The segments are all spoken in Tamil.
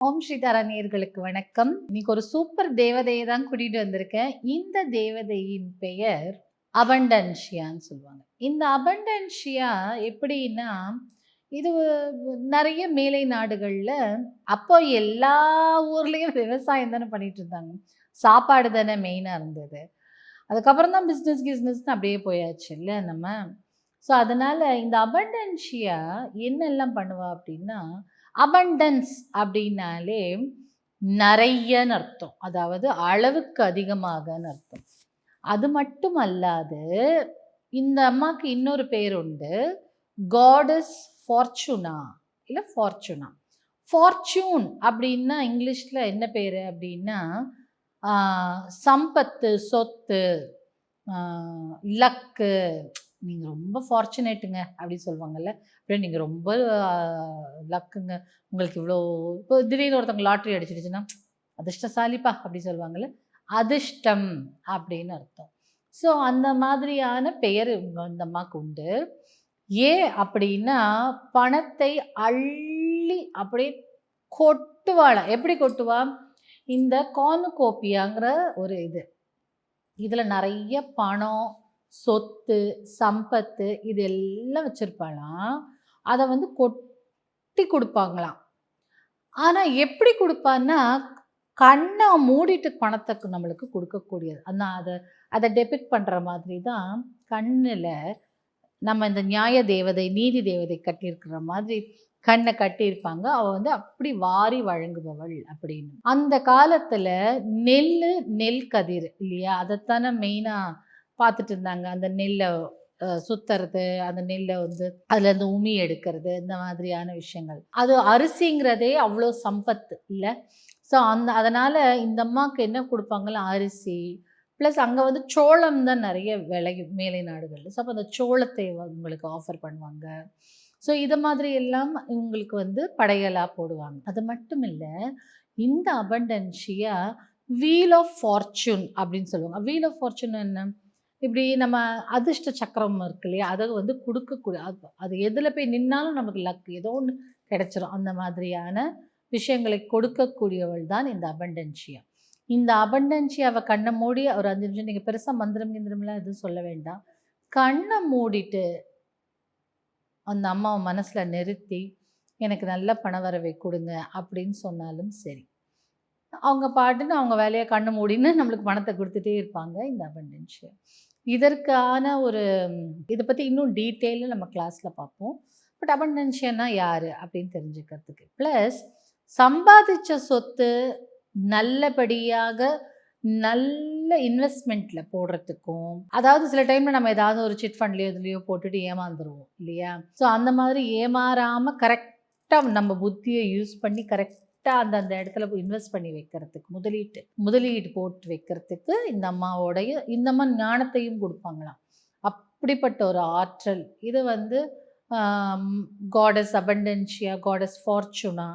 ஓம் ஸ்ரீதாரா நேயர்களுக்கு வணக்கம். இன்னைக்கு ஒரு சூப்பர் தேவதையை தான் கூட்டிட்டு வந்திருக்கேன். இந்த தேவதையின் பெயர் அபண்டன்ஷியான்னு சொல்லுவாங்க. இந்த அபண்டன்ஷியா எப்படின்னா, இது நிறைய மேலை நாடுகள்ல அப்போ எல்லா ஊர்லயும் விவசாயம் தானே பண்ணிட்டு இருந்தாங்க. சாப்பாடு தானே மெயினா இருந்தது. அதுக்கப்புறம் தான் கிஸ்னஸ்னு அப்படியே போயாச்சு இல்ல நம்ம. ஸோ அதனால இந்த அபண்டன்ஷியா என்னெல்லாம் பண்ணுவா அப்படின்னா, அபண்டன்ஸ் அப்படின்னாலே நிறையன்னு அர்த்தம். அதாவது அளவுக்கு அதிகமாகன்னு அர்த்தம். அது மட்டும் அல்லாது இந்த அம்மாக்கு இன்னொரு பேர் உண்டு. காடஸ் ஃபார்ச்சுனா இல்லை ஃபார்ச்சுனா. ஃபார்ச்சூன் அப்படின்னா இங்கிலீஷில் என்ன பேர் அப்படின்னா சம்பத்து, சொத்து, லக்கு. நீங்கள் ரொம்ப ஃபார்ச்சுனேட்டுங்க அப்படின்னு சொல்லுவாங்கல்ல. அப்படியே நீங்கள் ரொம்ப லக்குங்க, உங்களுக்கு இவ்வளோ. இப்போ திடீர்னு ஒருத்தவங்க லாட்ரி அடிச்சிடுச்சுன்னா அதிர்ஷ்டசாலிப்பா அப்படி சொல்லுவாங்கல்ல. அதிர்ஷ்டம் அப்படின்னு அர்த்தம். ஸோ அந்த மாதிரியான பெயர் இந்த அம்மாவுக்கு உண்டு. ஏன் அப்படின்னா பணத்தை அள்ளி அப்படியே கொட்டுவாளா. எப்படி கொட்டுவா? இந்த கார்னுகோப்பியாங்கிற ஒரு இதில் நிறைய பணம், சொத்து, சம்பத்து இது எல்லாம் வச்சுருப்பாளாம். அதை கொட்டி கொடுப்பாங்களாம். ஆனால் எப்படி கொடுப்பான்னா, கண்ணை மூடிட்டு பணத்தை நம்மளுக்கு கொடுக்கக்கூடியது. அதை டெபிக்ட் பண்ணுற மாதிரி தான் கண்ணில் நம்ம இந்த நியாய தேவதை, நீதி தேவதை கட்டியிருக்கிற மாதிரி கண்ணை கட்டியிருப்பாங்க. அவள் அப்படி வாரி வழங்குபவள் அப்படின்னு. அந்த காலத்தில் நெல் கதிர் இல்லையா, அதைத்தானே மெயினாக பார்த்துட்டு இருந்தாங்க. அந்த நெல்லை சுத்துறது, அந்த நெல்லை அதுலேருந்து உமி எடுக்கிறது, இந்த மாதிரியான விஷயங்கள். அது அரிசிங்கிறதே அவ்வளோ சம்பத்து இல்லை. ஸோ அதனால் இந்த அம்மாவுக்கு என்ன கொடுப்பாங்களா, அரிசி ப்ளஸ் அங்கே சோளம் தான் நிறைய விளையும் மேலை நாடுகளில். ஸோ அப்போ அந்த சோளத்தை உங்களுக்கு ஆஃபர் பண்ணுவாங்க. ஸோ இதை மாதிரி எல்லாம் இவங்களுக்கு படையலாக போடுவாங்க. அது மட்டும் இல்லை, இந்த அபண்டன்ஷியா வீல் ஆஃப் ஃபார்ச்சூன் அப்படின்னு சொல்லுவாங்க. வீல் ஆஃப் ஃபார்ச்சூன் என்ன? இப்படி நம்ம அதிர்ஷ்ட சக்கரம் இருக்கு இல்லையா, அதை கொடுக்கக்கூடிய, அது எதில் போய் நின்னாலும் நமக்கு லக் ஏதோ ஒன்று கிடைச்சிரும். அந்த மாதிரியான விஷயங்களை கொடுக்கக்கூடியவள் தான் இந்த அபண்டன்ஷியா. இந்த அபண்டன்ஷியாவை கண்ணை மூடி ஒரு 5 நிமிஷம், நீங்கள் பெருசாக மந்திரம் கிந்திரம்லாம் எதுவும் சொல்ல வேண்டாம், கண்ணை மூடிட்டு அந்த அம்மாவை மனசில் நிறுத்தி எனக்கு நல்ல பணவரவை கொடுங்க அப்படின்னு சொன்னாலும் சரி, அவங்க பாட்டுன்னு அவங்க வேலையை கண்ணு மூடின்னு நம்மளுக்கு பணத்தை கொடுத்துட்டே இருப்பாங்க இந்த அபண்டன்ஷியா. இதற்கான இதை பற்றி இன்னும் டீட்டெயிலில் நம்ம கிளாஸில் பார்ப்போம். பட் அபண்டன்ஷியானா யார் அப்படின்னு தெரிஞ்சுக்கிறதுக்கு, ப்ளஸ் சம்பாதிச்ச சொத்து நல்லபடியாக நல்ல இன்வெஸ்ட்மெண்ட்டில் போடுறதுக்கும், அதாவது சில டைமில் நம்ம ஏதாவது ஒரு சிட் ஃபண்ட்லேயோ இதுலேயோ போட்டுட்டு ஏமாந்துருவோம் இல்லையா. ஸோ அந்த மாதிரி ஏமாறாமல் கரெக்டாக நம்ம புத்தியை யூஸ் பண்ணி கரெக்டாக அந்த இடத்துல இன்வெஸ்ட் பண்ணி வைக்கிறதுக்கு, முதலீடு போட்டு வைக்கிறதுக்கு இந்த அம்மா ஞானத்தையும் கொடுப்பாங்களாம். அப்படிப்பட்ட ஒரு ஆற்றல் இது காடஸ் அபண்டன்ஷியா, காடஸ் ஃபார்ச்சுனா,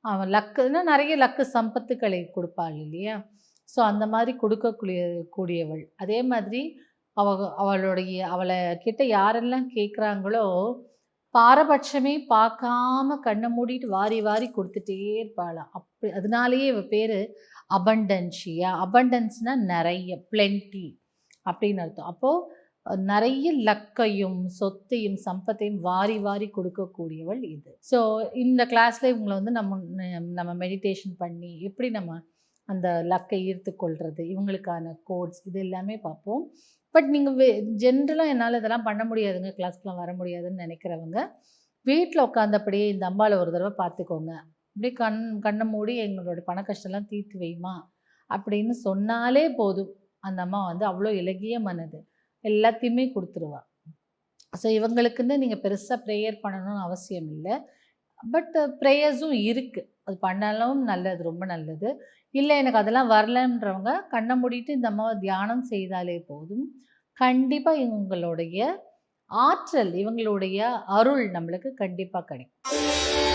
அவன் லக்குன்னா நிறைய லக்கு சம்பத்துக்களை கொடுப்பாள் இல்லையா. ஸோ அந்த மாதிரி கூடியவள். அதே மாதிரி அவளை கிட்ட யாரெல்லாம் கேட்குறாங்களோ பாரபட்சமே பார்க்காம கண்ணை மூடிட்டு வாரி வாரி கொடுத்துட்டே இருப்பாளாம். அப்படி அதனாலேயே இவ பேர் அபண்டன்ஷியா. அபண்டன்ஸ்னால் நிறைய, பிளென்டி அப்படின்னு அர்த்தம். அப்போது நிறைய லக்கையும் சொத்தையும் சம்பத்தையும் வாரி வாரி கொடுக்கக்கூடியவள் இது. ஸோ இந்த கிளாஸில் இவங்களை நம்ம மெடிடேஷன் பண்ணி எப்படி நம்ம அந்த லக்கை ஈர்த்து கொள்வது, இவங்களுக்கான கோட்ஸ் இது எல்லாமே பார்ப்போம். பட் நீங்கள் ஜென்ரலாக என்னால் இதெல்லாம் பண்ண முடியாதுங்க, கிளாஸ்க்கெலாம் வர முடியாதுன்னு நினைக்கிறவங்க வீட்டில் உட்காந்தபடியே இந்த அம்பாவில் ஒரு தடவை பார்த்துக்கோங்க. அப்படியே கண்ணை மூடி எங்களோட பண கஷ்டம்லாம் தீர்த்து வைமா அப்படின்னு சொன்னாலே போதும். அந்த அம்மா அவ்வளோ இலகிய மனது, எல்லாத்தையுமே கொடுத்துருவா. ஸோ இவங்களுக்குன்னு நீங்கள் பெருசாக ப்ரேயர் பண்ணணும்னு அவசியம் இல்லை. பட் ப்ரேயர்ஸும் இருக்குது, அது பண்ணாலும் நல்லது, ரொம்ப நல்லது. இல்லை எனக்கு அதெல்லாம் வரலன்றவங்க கண்ணை மூடிட்டு இந்த அம்மாவை தியானம் செய்தாலே போதும். கண்டிப்பாக இவங்களுடைய ஆற்றல், இவங்களுடைய அருள் நம்மளுக்கு கண்டிப்பாக கிடைக்கும்.